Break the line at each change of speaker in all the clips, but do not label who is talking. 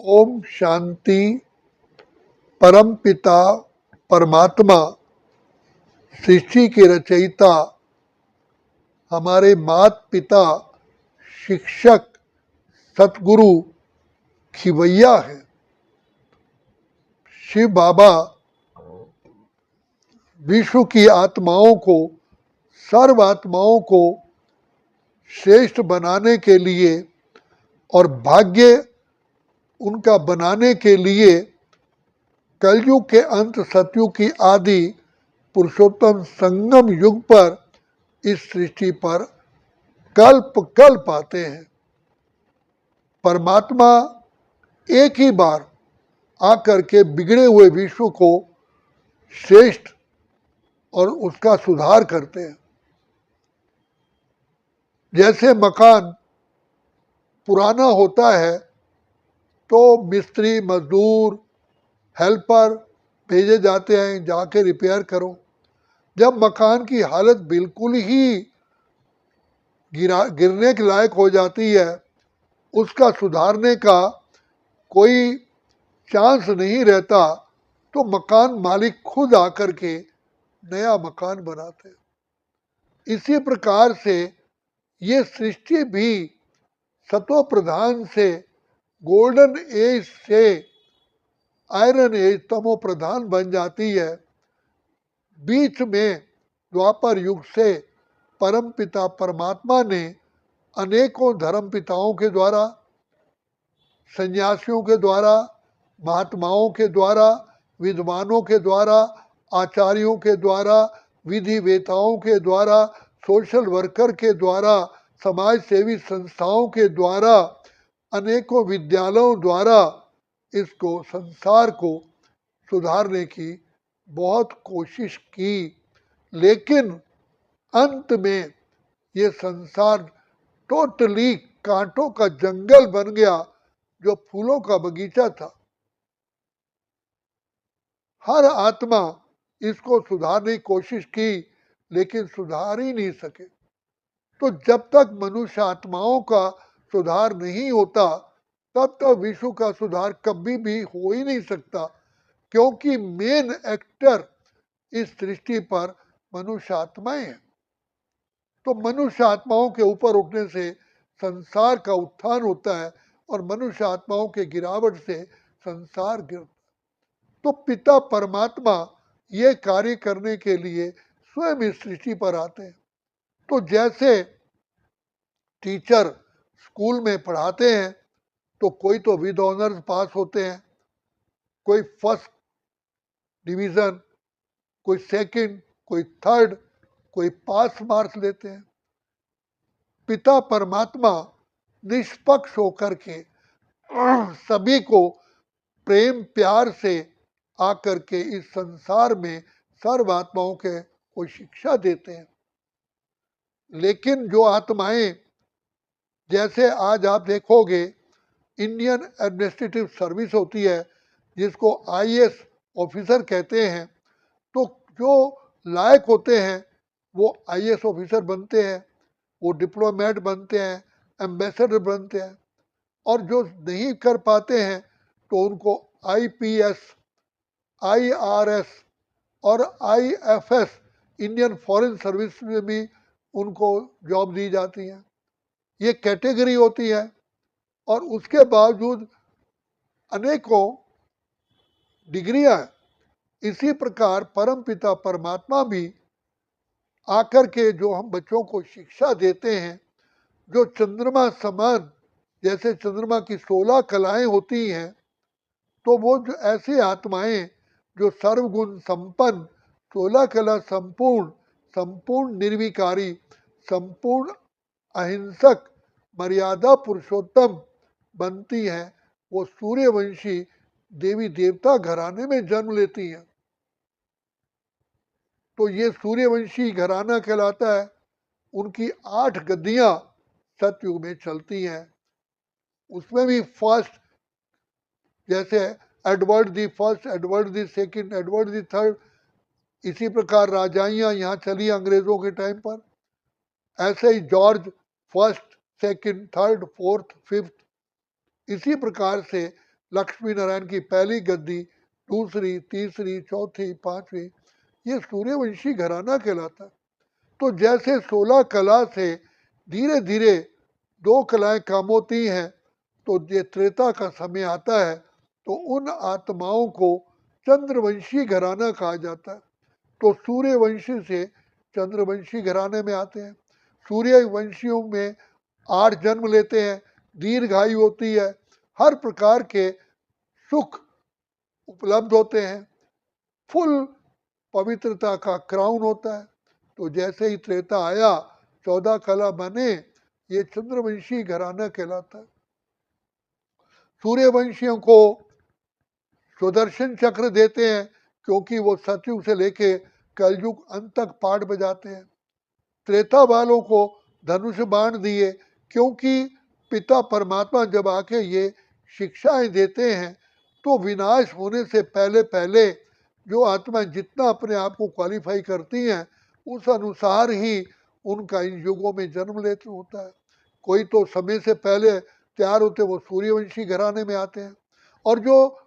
ओम शांति। परम पिता परमात्मा सृष्टि के रचयिता हमारे माता पिता शिक्षक सतगुरु खिवैया है। शिव बाबा विश्व की आत्माओं को, सर्व आत्माओं को श्रेष्ठ बनाने के लिए और भाग्य उनका बनाने के लिए कलयुग के अंत सतयुग की आदि पुरुषोत्तम संगम युग पर इस सृष्टि पर कल्प कल्प आते हैं। परमात्मा एक ही बार आकर के बिगड़े हुए विश्व को श्रेष्ठ और उसका सुधार करते हैं। जैसे मकान पुराना होता है तो मिस्त्री, मजदूर, हेल्पर भेजे जाते हैं, जाके रिपेयर करो। जब मकान की हालत बिल्कुल ही गिरने के लायक हो जाती है, उसका सुधारने का कोई चांस नहीं रहता, तो मकान मालिक खुद आकर के नया मकान बनाते हैं। इसी प्रकार से ये सृष्टि भी सतो प्रधान से, गोल्डन एज से आयरन एज तमो प्रधान बन जाती है। बीच में द्वापर युग से परम पिता परमात्मा ने अनेकों धर्म पिताओं के द्वारा, सन्यासियों के द्वारा, महात्माओं के द्वारा, विद्वानों के द्वारा, आचार्यों के द्वारा, विधि वेताओं के द्वारा, सोशल वर्कर के द्वारा, समाज सेवी संस्थाओं के द्वारा, अनेकों विद्यालयों द्वारा इसको, संसार को सुधारने की बहुत कोशिश की। लेकिन अंत में ये संसार टोटली कांटों का जंगल बन गया, जो फूलों का बगीचा था। हर आत्मा इसको सुधारने की कोशिश की, लेकिन सुधार ही नहीं सके। तो जब तक मनुष्य आत्माओं का सुधार नहीं होता, तब तक विश्व का सुधार कभी भी हो ही नहीं सकता, क्योंकि मेन एक्टर इस सृष्टि पर मनुष्य आत्माएं हैं। तो मनुष्य आत्माओं के ऊपर उठने से संसार का उत्थान होता है, और मनुष्य आत्माओं के गिरावट से संसार गिरता है। तो पिता परमात्मा ये कार्य करने के लिए स्वयं इस सृष्टि पर आते हैं। तो जैसे टीचर स्कूल में पढ़ाते हैं, तो कोई तो विद ऑनर्स पास होते हैं, कोई फर्स्ट डिवीजन, कोई सेकंड, कोई थर्ड, कोई पास मार्क्स लेते हैं। पिता परमात्मा निष्पक्ष होकर के सभी को प्रेम प्यार से आकर के इस संसार में सर्व आत्माओं के को शिक्षा देते हैं। लेकिन जो आत्माएं, जैसे आज आप देखोगे इंडियन एडमिनिस्ट्रेटिव सर्विस होती है, जिसको आईएएस ऑफिसर कहते हैं, तो जो लायक होते हैं वो आईएएस ऑफिसर बनते हैं, वो डिप्लोमेट बनते हैं, एम्बेसडर बनते हैं। और जो नहीं कर पाते हैं तो उनको आईपीएस, आईआरएस और आईएफएस, इंडियन फॉरेन सर्विस में भी उनको जॉब दी जाती है। ये कैटेगरी होती है। और उसके बावजूद अनेकों डिग्रियां। इसी प्रकार परम पिता परमात्मा भी आकर के जो हम बच्चों को शिक्षा देते हैं, जो चंद्रमा समान, जैसे चंद्रमा की 16 कलाएं होती हैं, तो वो जो ऐसी आत्माएं जो सर्वगुण संपन्न, 16 कला संपूर्ण, संपूर्ण निर्विकारी, संपूर्ण अहिंसक, मर्यादा पुरुषोत्तम बनती हैं, वो सूर्यवंशी देवी देवता घराने में जन्म लेती हैं। तो ये सूर्यवंशी घराना कहलाता है। उनकी 8 गद्दियां सतयुग में चलती हैं। उसमें भी फर्स्ट, जैसे Edward the first, Edward the second, Edward the third, इसी प्रकार राजाइयाँ यहाँ चली अंग्रेजों के टाइम पर। ऐसे ही George first, second, third, fourth, fifth, इसी प्रकार से लक्ष्मी नारायण की पहली गद्दी, दूसरी, तीसरी, चौथी, पांचवी, ये सूर्यवंशी घराना कहलाता है। तो जैसे 16 कला से धीरे धीरे 2 कलाएं कम होती हैं, तो ये त्रेता का समय आता है तो उन आत्माओं को चंद्रवंशी घराना कहा जाता है। तो सूर्यवंशी से चंद्रवंशी घराने में आते हैं। सूर्यवंशियों में 8 जन्म लेते हैं, दीर्घायु होती है, हर प्रकार के सुख उपलब्ध होते हैं, फुल पवित्रता का क्राउन होता है। तो जैसे ही त्रेता आया, 14 कला बने, ये चंद्रवंशी घराना कहलाता है। सूर्यवंशियों को सुदर्शन चक्र देते हैं क्योंकि वो सतयुग से लेके कलयुग अंत तक पाठ बजाते हैं। त्रेता वालों को धनुष बाण दिए क्योंकि पिता परमात्मा जब आके ये शिक्षाएं देते हैं तो विनाश होने से पहले पहले जो आत्माएं जितना अपने आप को क्वालिफाई करती हैं उस अनुसार ही उनका इन युगों में जन्म लेते होता है। कोई तो समय से पहले तैयार होते, वो सूर्यवंशी घराने में आते हैं, और जो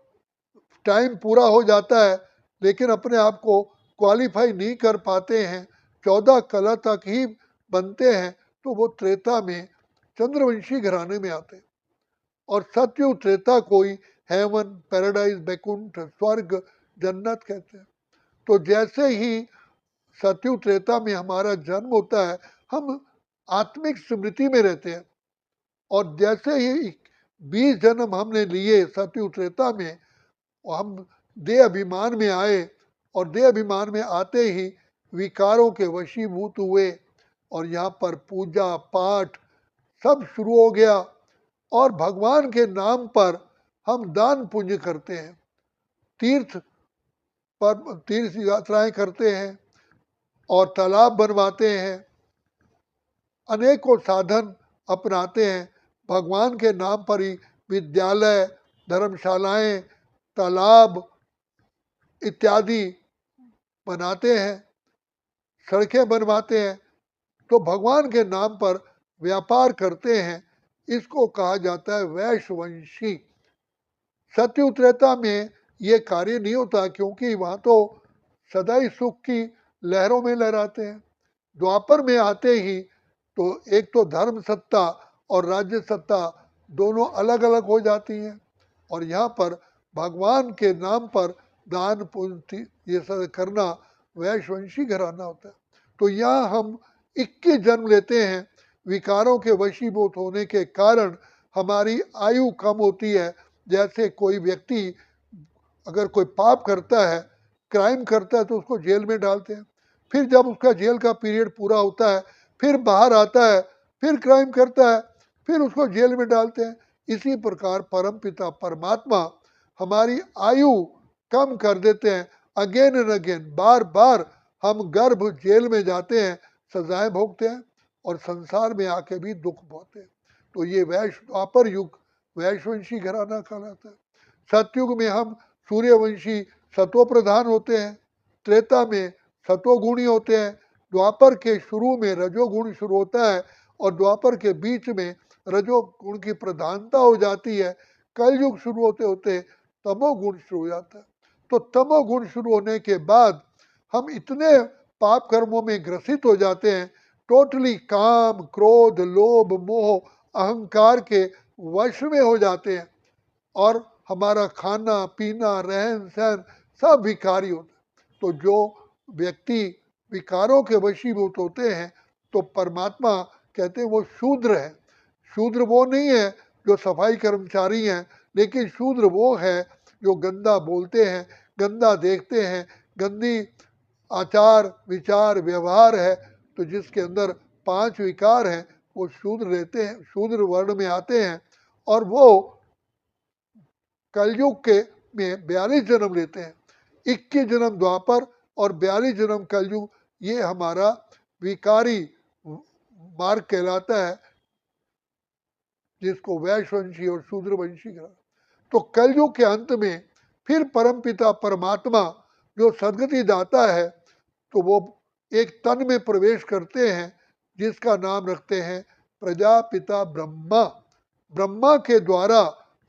टाइम पूरा हो जाता है लेकिन अपने आप को क्वालिफाई नहीं कर पाते हैं, 14 कला तक ही बनते हैं, तो वो त्रेता में चंद्रवंशी घराने में आते हैं। और सतयुग त्रेता को ही हेवन, पैराडाइज, बैकुंठ, स्वर्ग, जन्नत कहते हैं। तो जैसे ही सतयुग त्रेता में हमारा जन्म होता है, हम आत्मिक स्मृति में रहते हैं, और जैसे ही 20 जन्म हमने लिए सतयुग त्रेता में, हम देह अभिमान में आए, और देह अभिमान में आते ही विकारों के वशीभूत हुए, और यहाँ पर पूजा पाठ सब शुरू हो गया, और भगवान के नाम पर हम दान पुण्य करते हैं, तीर्थ यात्राएं करते हैं, और तालाब बनवाते हैं, अनेकों साधन अपनाते हैं। भगवान के नाम पर ही विद्यालय, धर्मशालाएं, तालाब इत्यादि बनाते हैं, सड़कें बनवाते हैं, तो भगवान के नाम पर व्यापार करते हैं। इसको कहा जाता है वैश्यवंशी। सतयुग त्रेता में ये कार्य नहीं होता क्योंकि वहाँ तो सदा ही सुख की लहरों में लहराते हैं। द्वापर में आते ही तो एक तो धर्म सत्ता और राज्य सत्ता दोनों अलग अलग हो जाती हैं, और यहाँ पर भगवान के नाम पर दान पुण्य ये सब करना वैश्यवंशी घराना होता है। तो यहाँ हम 21 जन्म लेते हैं। विकारों के वशीभूत होने के कारण हमारी आयु कम होती है। जैसे कोई व्यक्ति अगर कोई पाप करता है, क्राइम करता है, तो उसको जेल में डालते हैं, फिर जब उसका जेल का पीरियड पूरा होता है फिर बाहर आता है, फिर क्राइम करता है, फिर उसको जेल में डालते हैं। इसी प्रकार परमपिता परमात्मा हमारी आयु कम कर देते हैं, अगेन एंड अगेन, बार बार हम गर्भ जेल में जाते हैं, सजाएं भोगते हैं, और संसार में आके भी दुख भोगते हैं। तो ये द्वापर युग वैश्यवंशी घराना कहलाता है। सतयुग में हम सूर्यवंशी सतो प्रधान होते हैं, त्रेता में सतोगुणी होते हैं, द्वापर के शुरू में रजोगुण शुरू होता है, और द्वापर के बीच में रजोगुण की प्रधानता हो जाती है। कलयुग शुरू होते होते तमोगुण शुरू हो जाता है। तो तमोगुण शुरू होने के बाद हम इतने पाप कर्मों में ग्रसित हो जाते हैं, टोटली काम, क्रोध, लोभ, मोह, अहंकार के वश में हो जाते हैं, और हमारा खाना पीना रहन सहन सब विकारी होता है। तो जो व्यक्ति विकारों के वशीभूत होते हैं तो परमात्मा कहते हैं वो शूद्र है। शूद्र वो नहीं है जो सफाई कर्मचारी हैं, लेकिन शूद्र वो है जो गंदा बोलते हैं, गंदा देखते हैं, गंदी आचार विचार व्यवहार है। तो जिसके अंदर 5 विकार हैं वो शूद्र रहते हैं, शूद्र वर्ण में आते हैं, और वो कलयुग के में 42 जन्म लेते हैं। 21 जन्म द्वापर और 42 जन्म कलयुग, ये हमारा विकारी मार्ग कहलाता है, जिसको वैश्यवंशी और शूद्रवंशी कहलाता है। तो कलयुग के अंत में फिर परमपिता परमात्मा जो सदगति दाता है, तो वो एक तन में प्रवेश करते हैं जिसका नाम रखते हैं प्रजापिता ब्रह्मा। ब्रह्मा के द्वारा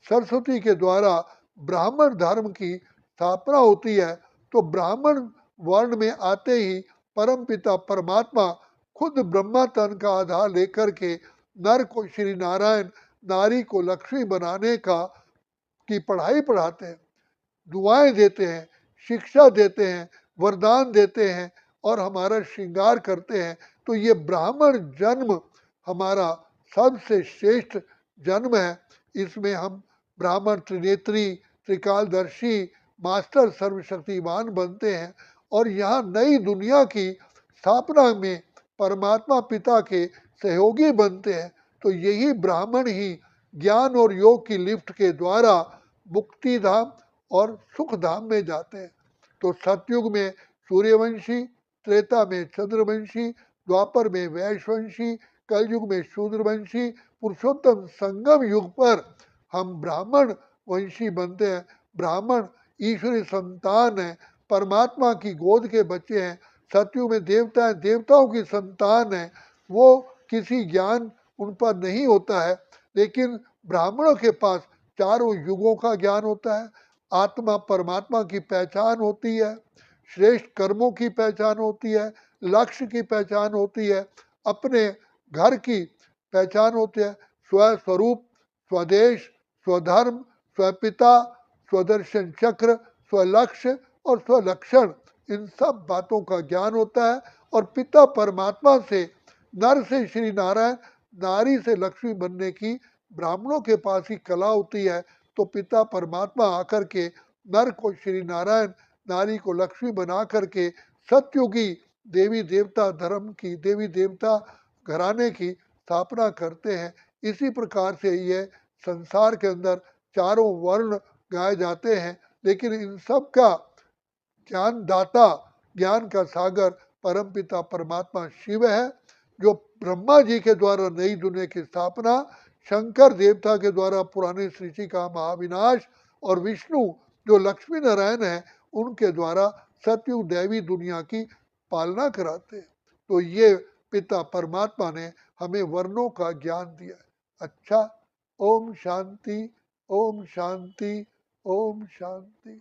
सरस्वती के द्वारा ब्राह्मण धर्म की स्थापना होती है, तो ब्राह्मण वर्ण में आते ही परम पिता परमात्मा खुद ब्रह्मा तन का आधार लेकर के नर को श्री नारायण, नारी को लक्ष्मी बनाने का की पढ़ाई पढ़ाते हैं, दुआएं देते हैं, शिक्षा देते हैं, वरदान देते हैं और हमारा श्रृंगार करते हैं। तो ये ब्राह्मण जन्म हमारा सबसे श्रेष्ठ जन्म है। इसमें हम ब्राह्मण त्रिनेत्री, त्रिकालदर्शी, मास्टर सर्वशक्तिमान बनते हैं और यहाँ नई दुनिया की स्थापना में परमात्मा पिता के सहयोगी बनते हैं। तो यही ब्राह्मण ही ज्ञान और योग की लिफ्ट के द्वारा मुक्ति धाम और सुख धाम में जाते हैं। तो सतयुग में सूर्यवंशी, त्रेता में चंद्रवंशी, द्वापर में वैश्यवंशी, कलयुग में शूद्रवंशी, पुरुषोत्तम संगम युग पर हम ब्राह्मण वंशी बनते हैं। ब्राह्मण ईश्वरी संतान है, परमात्मा की गोद के बच्चे हैं। सतयुग में देवता है, देवताओं की संतान है, वो किसी ज्ञान उन पर नहीं होता है, लेकिन ब्राह्मणों के पास चारों युगों का ज्ञान होता है। आत्मा परमात्मा की पहचान होती है, श्रेष्ठ कर्मों की पहचान होती है, लक्ष्य की पहचान होती है, अपने घर की पहचान होती है, स्वस्वरूप, स्वदेश, स्वधर्म, स्वपिता, स्वदर्शन चक्र, स्वलक्ष्य और स्वलक्षण, इन सब बातों का ज्ञान होता है। और पिता परमात्मा से, नर से श्री नारायण, नारी से लक्ष्मी बनने की ब्राह्मणों के पास ही कला होती है। तो पिता परमात्मा आकर के नर को श्री नारायण, नारी को लक्ष्मी बना करके सतयुगी देवी देवता धर्म की, देवी देवता घराने की स्थापना करते हैं। इसी प्रकार से ये संसार के अंदर चारों वर्ण गाए जाते हैं, लेकिन इन सब का ज्ञान दाता, ज्ञान का सागर परमपिता परमात्मा शिव है, जो ब्रह्मा जी के द्वारा नई दुनिया की स्थापना, शंकर देवता के द्वारा पुराने सृष्टि का महाविनाश और विष्णु जो लक्ष्मी नारायण है उनके द्वारा सतयुग दैवी दुनिया की पालना कराते हैं। तो ये पिता परमात्मा ने हमें वर्णों का ज्ञान दिया है। अच्छा, ओम शांति, ओम शांति, ओम शांति।